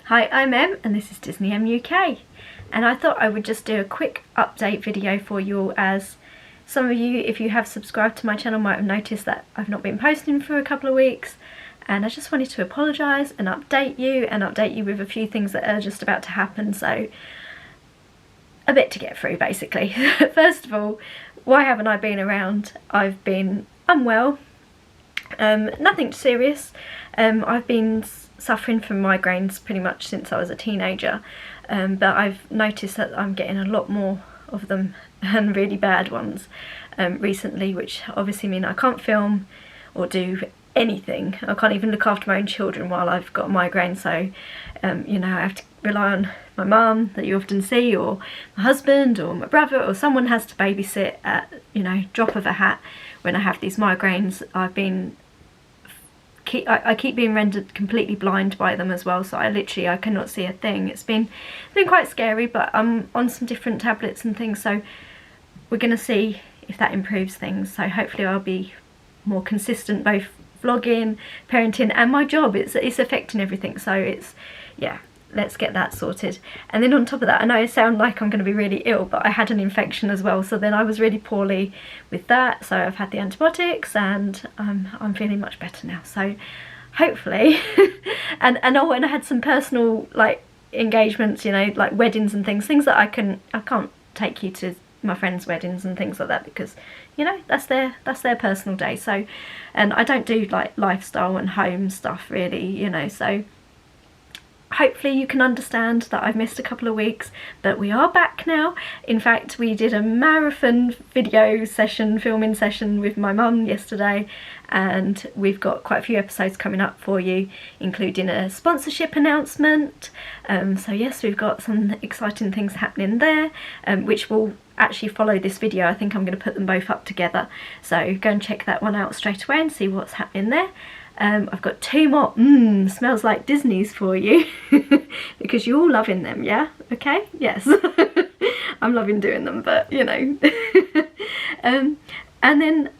Hi, I'm Em and this is DisneyEm UK, and I thought I would just do a quick update video for you all, as some of you, if you have subscribed to my channel, might have noticed that I've not been posting for a couple of weeks, and I just wanted to apologise and update you with a few things that are just about to happen. So a bit to get through basically. First of all, why haven't I been around? I've been unwell, nothing serious. I've been suffering from migraines pretty much since I was a teenager, but I've noticed that I'm getting a lot more of them, and really bad ones, recently, which obviously mean I can't film or do anything. I can't even look after my own children while I've got a migraine, so you know, I have to rely on my mum that you often see, or my husband, or my brother, or someone has to babysit at, you know, drop of a hat when I have these migraines. I keep being rendered completely blind by them as well, so I cannot see a thing. It's been quite scary, but I'm on some different tablets and things, so we're going to see if that improves things. So hopefully I'll be more consistent, both vlogging, parenting and my job. It's affecting everything, so it's, yeah, let's get that sorted. And then on top of that, I know I sound like I'm going to be really ill, but I had an infection as well, so then I was really poorly with that, so I've had the antibiotics, and I'm feeling much better now, so hopefully. and I had some personal, like, engagements, you know, like weddings and things that I can't take you to my friends' weddings and things like that, because, you know, that's their personal day. So, and I don't do like lifestyle and home stuff really, you know, so hopefully you can understand that I've missed a couple of weeks, but we are back now. In fact, we did a marathon video session, filming session with my mum yesterday, and we've got quite a few episodes coming up for you, including a sponsorship announcement. So yes, we've got some exciting things happening there, which will actually follow this video. I think I'm going to put them both up together, so go and check that one out straight away and see what's happening there. I've got two more smells like Disney's for you because you're all loving them, yeah? Okay, yes. I'm loving doing them, but you know. And then,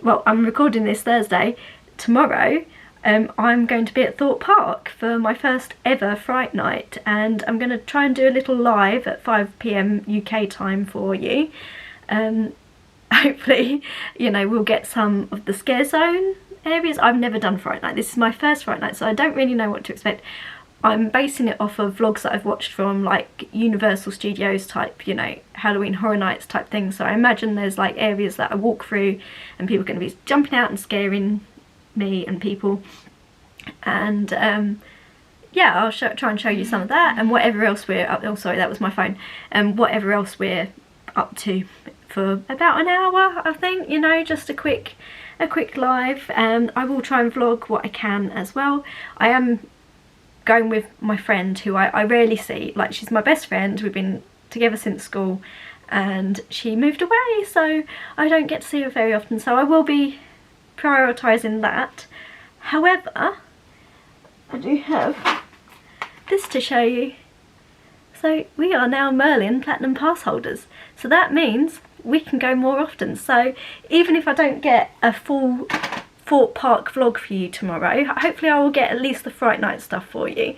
well, I'm recording this Thursday. Tomorrow I'm going to be at Thorpe Park for my first ever Fright Night, and I'm going to try and do a little live at 5 PM UK time for you. Hopefully, you know, we'll get some of the scare zone areas. I've never done Fright Night. This is my first Fright Night, so I don't really know what to expect. I'm basing it off of vlogs that I've watched from like Universal Studios type, you know, Halloween Horror Nights type things. So I imagine there's like areas that I walk through and people are going to be jumping out and scaring me and people. And yeah, I'll try and show you some of that, and whatever else we're up. Oh, sorry, that was my phone. Whatever else we're up to for about an hour, I think, you know, just a quick live. I will try and vlog what I can as well. I am going with my friend who I rarely see. Like, she's my best friend, we've been together since school, and she moved away, so I don't get to see her very often, so I will be prioritising that. However, I do have this to show you. So we are now Merlin Platinum Pass holders, so that means we can go more often. So even if I don't get a full Thorpe Park vlog for you tomorrow, hopefully I will get at least the Fright Night stuff for you.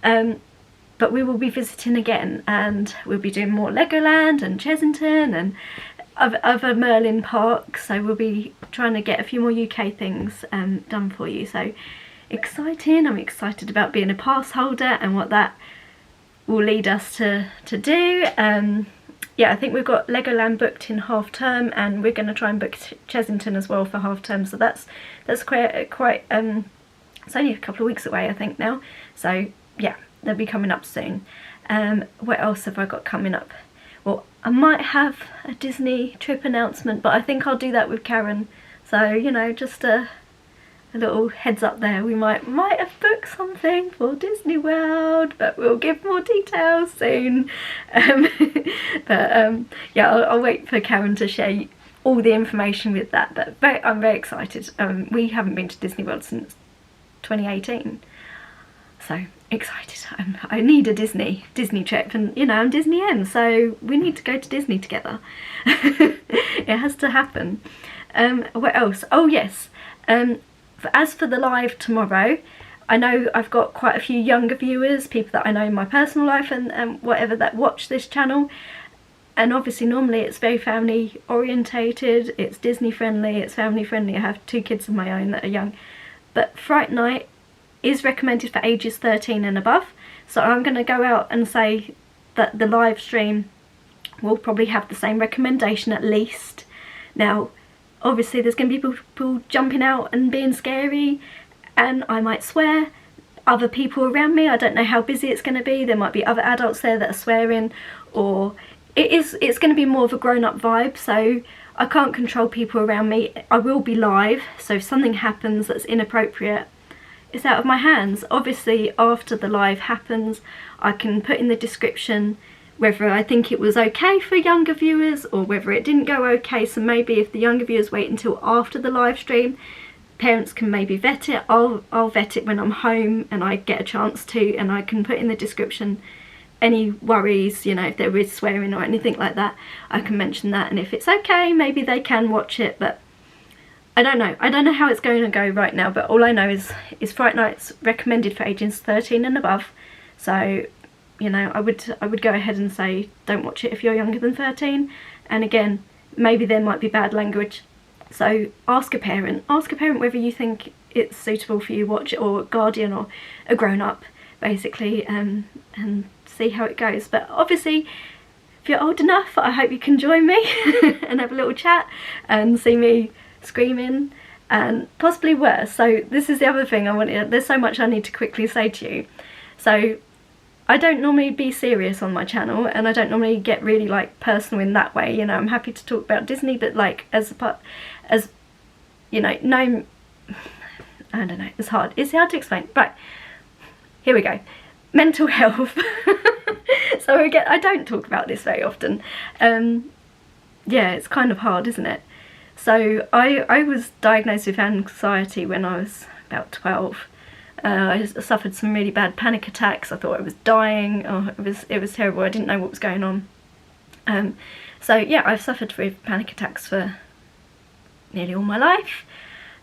But we will be visiting again, and we'll be doing more Legoland and Chesington and other Merlin parks, so we'll be trying to get a few more UK things done for you. So exciting. I'm excited about being a pass holder and what that will lead us to do. Yeah, I think we've got Legoland booked in half term, and we're going to try and book Chesington as well for half term, so that's quite it's only a couple of weeks away I think now, so yeah, they'll be coming up soon. What else have I got coming up? Well, I might have a Disney trip announcement, but I think I'll do that with Karen, so you know, just a little heads up there. We might have booked something for Disney World, but we'll give more details soon. Yeah, I'll wait for Karen to share all the information with that, but I'm very excited. We haven't been to Disney World since 2018, so excited. I need a Disney trip, and you know, I'm DisneyEm, so we need to go to Disney together. It has to happen. What else? Oh yes, as for the live tomorrow, I know I've got quite a few younger viewers, people that I know in my personal life and whatever, that watch this channel. And obviously normally it's very family orientated, it's Disney friendly, it's family friendly. I have 2 kids of my own that are young. But Fright Night is recommended for ages 13 and above. So I'm going to go out and say that the live stream will probably have the same recommendation at least. Now, obviously there's going to be people jumping out and being scary, and I might swear. Other people around me, I don't know how busy it's going to be. There might be other adults there that are swearing, or it's going to be more of a grown-up vibe, so I can't control people around me. I will be live, so if something happens that's inappropriate, it's out of my hands. Obviously after the live happens, I can put in the description whether I think it was okay for younger viewers or whether it didn't go okay. So maybe if the younger viewers wait until after the live stream, parents can maybe vet it. I'll vet it when I'm home and I get a chance to, and I can put in the description any worries, you know, if there is swearing or anything like that, I can mention that, and if it's okay, maybe they can watch it. But I don't know how it's going to go right now, but all I know is Fright Night's recommended for ages 13 and above. So, you know, I would go ahead and say don't watch it if you're younger than 13. And again, maybe there might be bad language, so ask a parent whether you think it's suitable for you to watch it, or a guardian or a grown-up basically, and see how it goes. But obviously if you're old enough, I hope you can join me and have a little chat and see me screaming and possibly worse. So this is the other thing there's so much I need to quickly say to you. So I don't normally be serious on my channel, and I don't normally get really like personal in that way, you know. I'm happy to talk about Disney, but like as you know, no, I don't know, it's hard to explain. Right, here we go. Mental health. So again, I don't talk about this very often. Yeah, it's kind of hard, isn't it? So I was diagnosed with anxiety when I was about 12. I suffered some really bad panic attacks. I thought I was dying. Oh, it was terrible. I didn't know what was going on. So yeah, I've suffered with panic attacks for nearly all my life.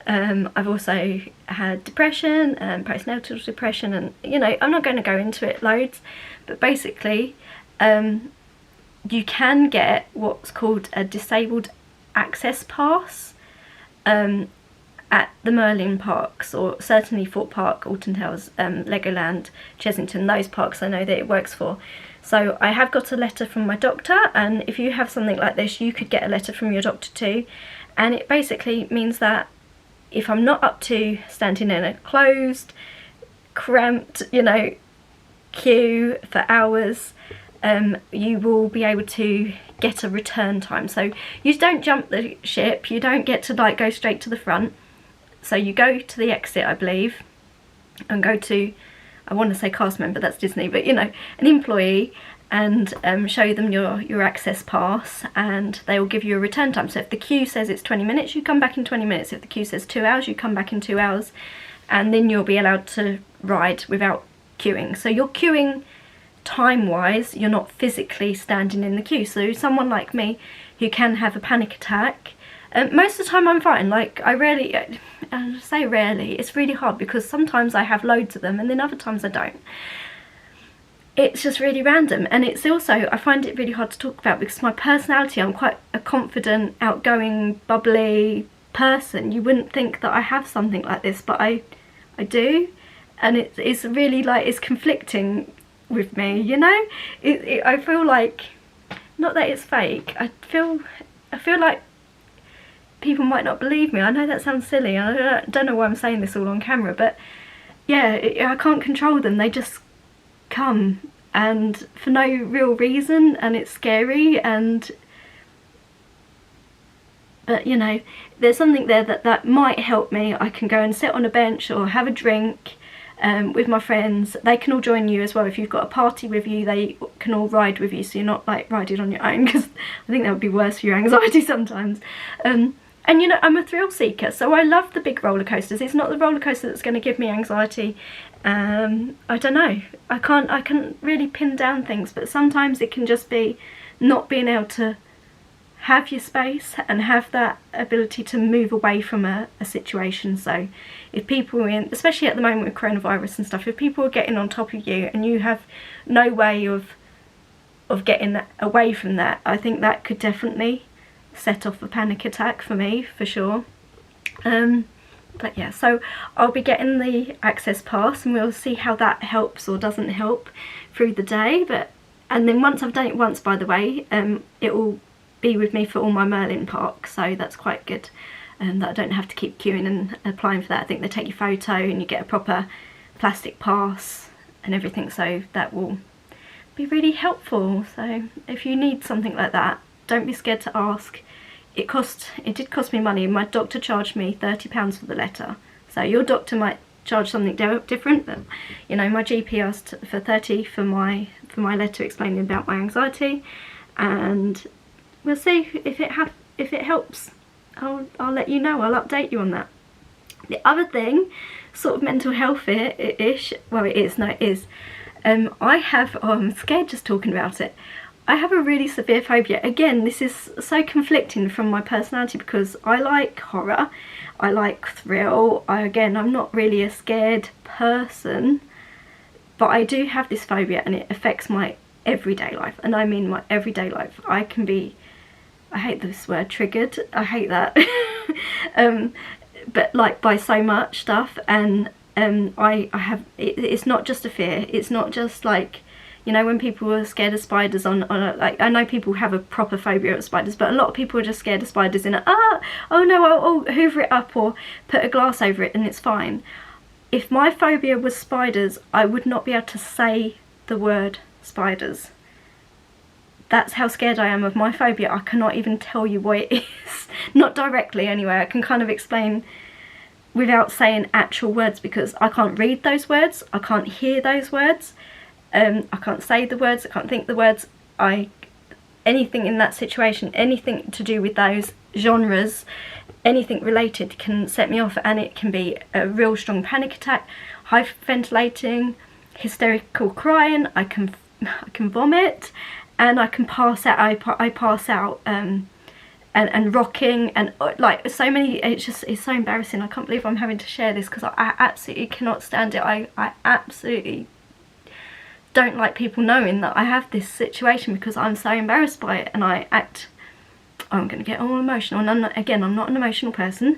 I've also had depression and postnatal depression, and you know, I'm not going to go into it loads, but basically you can get what's called a disabled access pass at the Merlin parks, or certainly Fort Park, Alton Towers, Legoland, Chesington, those parks I know that it works for. So I have got a letter from my doctor, and if you have something like this, you could get a letter from your doctor too. And it basically means that if I'm not up to standing in a closed, cramped, you know, queue for hours, you will be able to get a return time. So you don't jump the ship, you don't get to like go straight to the front. So you go to the exit, I believe, and go to, I want to say cast member, that's Disney, but you know, an employee, and show them your access pass, and they will give you a return time. So if the queue says it's 20 minutes, you come back in 20 minutes. If the queue says 2 hours, you come back in 2 hours, and then you'll be allowed to ride without queuing. So you're queuing time-wise, you're not physically standing in the queue. So someone like me who can have a panic attack, most of the time I'm fine. Like I say rarely, it's really hard because sometimes I have loads of them and then other times I don't. It's just really random, and it's also, I find it really hard to talk about because my personality, I'm quite a confident, outgoing, bubbly person. You wouldn't think that I have something like this, but I do, and it's really like, it's conflicting with me, you know. I feel like, not that it's fake, I feel like people might not believe me. I know that sounds silly, and I don't know why I'm saying this all on camera, but yeah, I can't control them. They just come, and for no real reason, and it's scary. And but you know, there's something there that might help me. I can go and sit on a bench or have a drink with my friends. They can all join you as well. If you've got a party with you, they can all ride with you, so you're not like riding on your own, because I think that would be worse for your anxiety sometimes. And you know, I'm a thrill seeker, so I love the big roller coasters. It's not the roller coaster that's going to give me anxiety. I don't know, I can't really pin down things, but sometimes it can just be not being able to have your space and have that ability to move away from a situation. So if people are in, especially at the moment with coronavirus and stuff, if people are getting on top of you and you have no way of getting away from that, I think that could definitely set off a panic attack for me, for sure. But yeah, so I'll be getting the access pass and we'll see how that helps or doesn't help through the day. And then once I've done it once, by the way, it will be with me for all my Merlin parks, so that's quite good, that I don't have to keep queuing and applying for that. I think they take your photo and you get a proper plastic pass and everything, so that will be really helpful. So if you need something like that, don't be scared to ask. It did cost me money. My doctor charged me £30 for the letter, so your doctor might charge something different, but you know, my GP asked for 30 for my letter explaining about my anxiety, and we'll see if it helps. I'll let you know. I'll update you on that. The other thing, sort of mental health-ish, well it is, I'm scared just talking about it. I have a really severe phobia. Again, this is so conflicting from my personality because I like horror, I like thrill. I'm not really a scared person, but I do have this phobia and it affects my everyday life. And I mean my everyday life. I can be, I hate this word, triggered. I hate that. But like by so much stuff, and I have, it's not just a fear. It's not just like, you know, when people are scared of spiders like, I know people have a proper phobia of spiders, but a lot of people are just scared of spiders in oh no, I'll hoover it up or put a glass over it and it's fine. If my phobia was spiders, I would not be able to say the word spiders. That's how scared I am of my phobia. I cannot even tell you what it is. Not directly anyway. I can kind of explain without saying actual words because I can't read those words. I can't hear those words. I can't say the words, I can't think the words. Anything in that situation, anything to do with those genres, anything related can set me off, and it can be a real strong panic attack, hyperventilating, hysterical crying, I can vomit, and I can pass out. I pass out and rocking, and like so many, it's so embarrassing. I can't believe I'm having to share this because I absolutely cannot stand it. I absolutely don't like people knowing that I have this situation because I'm so embarrassed by it, and I'm going to get all emotional, and I'm not an emotional person.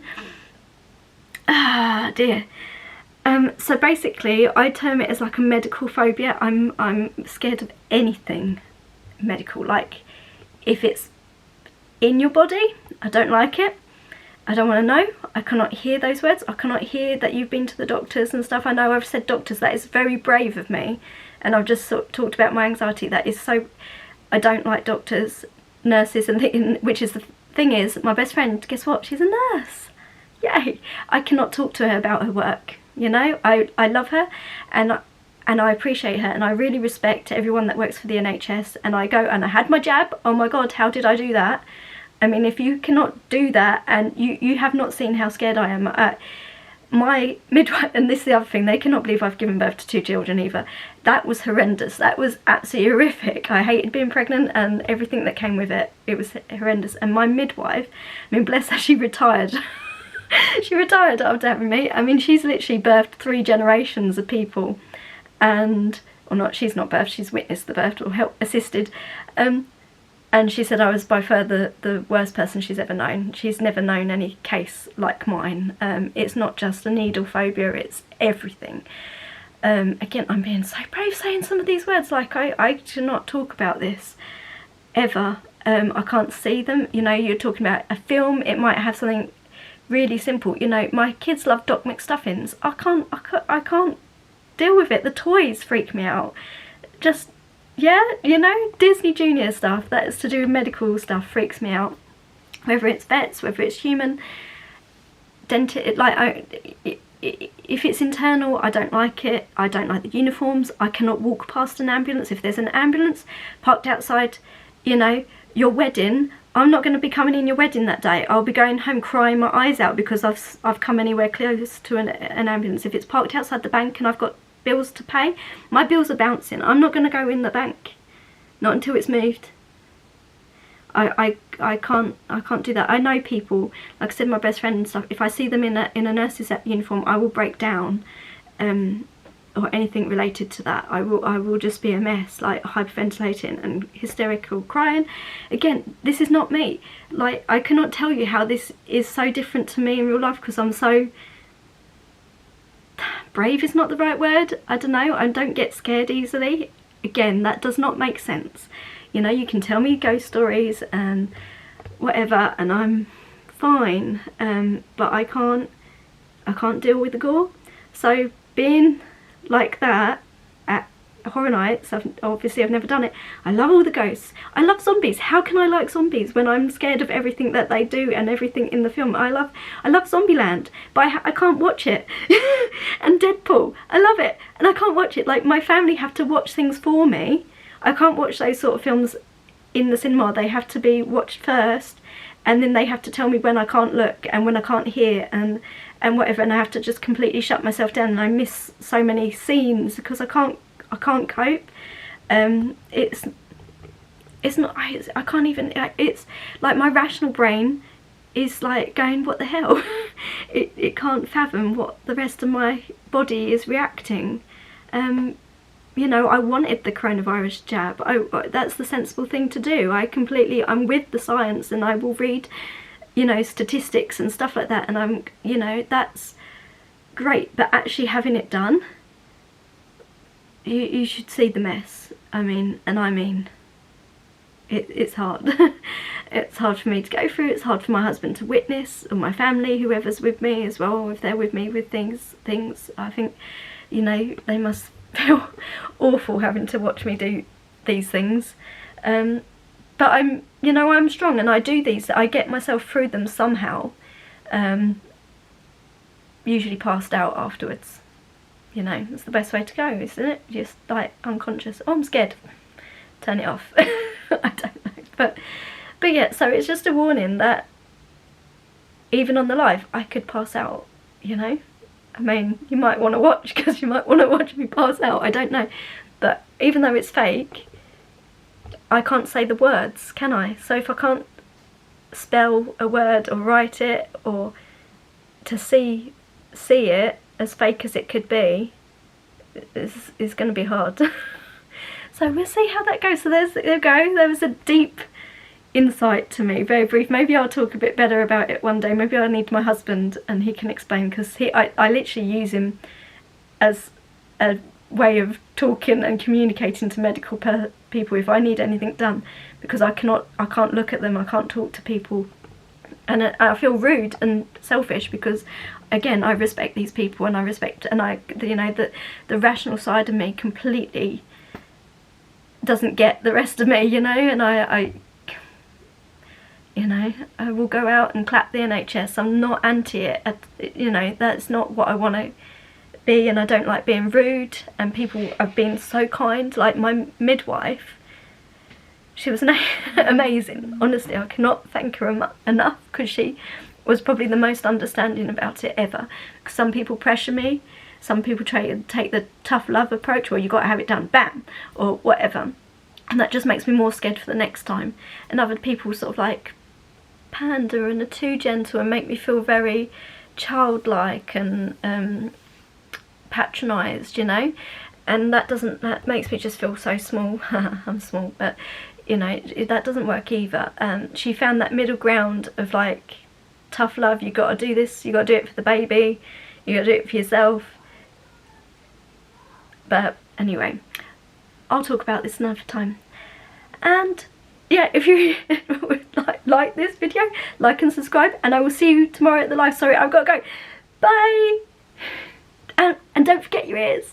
Ah dear. So basically I term it as like a medical phobia. I'm scared of anything medical. Like if it's in your body, I don't like it. I don't want to know. I cannot hear those words. I cannot hear that you've been to the doctors and stuff. I know I've said doctors, that is very brave of me. And I've just sort of talked about my anxiety. That is so, I don't like doctors, nurses, and which is the thing is, my best friend, guess what? She's a nurse. Yay! I cannot talk to her about her work. You know, I love her, and I appreciate her, and I really respect everyone that works for the NHS. And I go, and I had my jab. Oh my God, how did I do that? I mean, if you cannot do that, and you have not seen how scared I am. My midwife, and this is the other thing, they cannot believe I've given birth to 2 children either. That was horrendous. That was absolutely horrific. I hated being pregnant and everything that came with it. It was horrendous. And my midwife, I mean, bless her, she retired. She retired after having me. I mean, she's literally birthed 3 generations of people. And, or not, she's not birthed, she's witnessed the birth or assisted. And she said I was by far the worst person she's ever known. She's never known any case like mine. It's not just a needle phobia, it's everything. Again, I'm being so brave saying some of these words. Like, I should not talk about this, ever. I can't see them. You know, you're talking about a film, it might have something really simple. You know, my kids love Doc McStuffins. I can't deal with it. The toys freak me out. Just, yeah, you know, Disney Junior stuff that is to do with medical stuff freaks me out. Whether it's vets, whether it's human, dentist, like, if it's internal, I don't like it. I don't like the uniforms. I cannot walk past an ambulance. If there's an ambulance parked outside, you know, your wedding, I'm not going to be coming in your wedding that day. I'll be going home crying my eyes out because I've come anywhere close to an ambulance. If it's parked outside the bank and I've got bills to pay, my bills are bouncing. I'm not going to go in the bank, not until it's moved. I can't do that. I know people, like I said, my best friend and stuff, if I see them in a nurse's uniform, I will break down, or anything related to that. I will just be a mess, like hyperventilating and hysterical crying. Again, this is not me. Like, I cannot tell you how this is so different to me in real life, because I'm so brave is not the right word, I don't know, I don't get scared easily. Again, that does not make sense. You know, you can tell me ghost stories and whatever and I'm fine, but I can't deal with the gore. So being like that at horror nights, obviously I've never done it. I love all the ghosts. I love zombies. How can I like zombies when I'm scared of everything that they do and everything in the film? I love Zombieland, but I can't watch it. And Deadpool, I love it, and I can't watch it. Like, my family have to watch things for me. I can't watch those sort of films in the cinema. They have to be watched first, and then they have to tell me when I can't look and when I can't hear and whatever, and I have to just completely shut myself down, and I miss so many scenes because I can't cope. It's not, I can't even, it's like my rational brain is like going, what the hell? it can't fathom what the rest of my body is reacting. You know, I wanted the coronavirus jab. That's the sensible thing to do. I'm with the science, and I will read, you know, statistics and stuff like that, and you know, that's great. But actually having it done, you should see the mess. I mean, it's hard. It's hard for me to go through. It's hard for my husband to witness, or my family, whoever's with me as well, if they're with me with things. I think, you know, they must feel awful having to watch me do these things. But you know, I'm strong, and I do these. I get myself through them somehow. Usually passed out afterwards. You know, it's the best way to go, isn't it? Just like unconscious. Oh, I'm scared. Turn it off. I don't know, but yeah. So it's just a warning that even on the live, I could pass out. You know, I mean, you might want to watch, because you might want to watch me pass out. I don't know, but even though it's fake, I can't say the words, can I? So if I can't spell a word or write it, or to see it, as fake as it could be, is going to be hard. So we'll see how that goes. So there we go. There was a deep insight to me, very brief. Maybe I'll talk a bit better about it one day. Maybe I need my husband and he can explain, because I literally use him as a way of talking and communicating to medical people if I need anything done, because I can't look at them, I can't talk to people, and I feel rude and selfish, because again, I respect these people, and you know, the rational side of me completely doesn't get the rest of me, you know, and I you know, I will go out and clap the NHS. I'm not anti it, you know, that's not what I want to be, and I don't like being rude, and people have been so kind. Like my midwife, she was amazing. Honestly, I cannot thank her enough, because she was probably the most understanding about it ever. Because some people pressure me, some people try to take the tough love approach, or you got to have it done, bam, or whatever, and that just makes me more scared for the next time. And other people sort of like pander and are too gentle and make me feel very childlike and patronised, you know, and that makes me just feel so small. I'm small, but you know, that doesn't work either. She found that middle ground of like, tough love, you got to do this, you got to do it for the baby, you got to do it for yourself. But anyway, I'll talk about this another time. And yeah, if you would like this video, like and subscribe, and I will see you tomorrow at the live. Sorry, I've got to go. Bye. And don't forget your ears.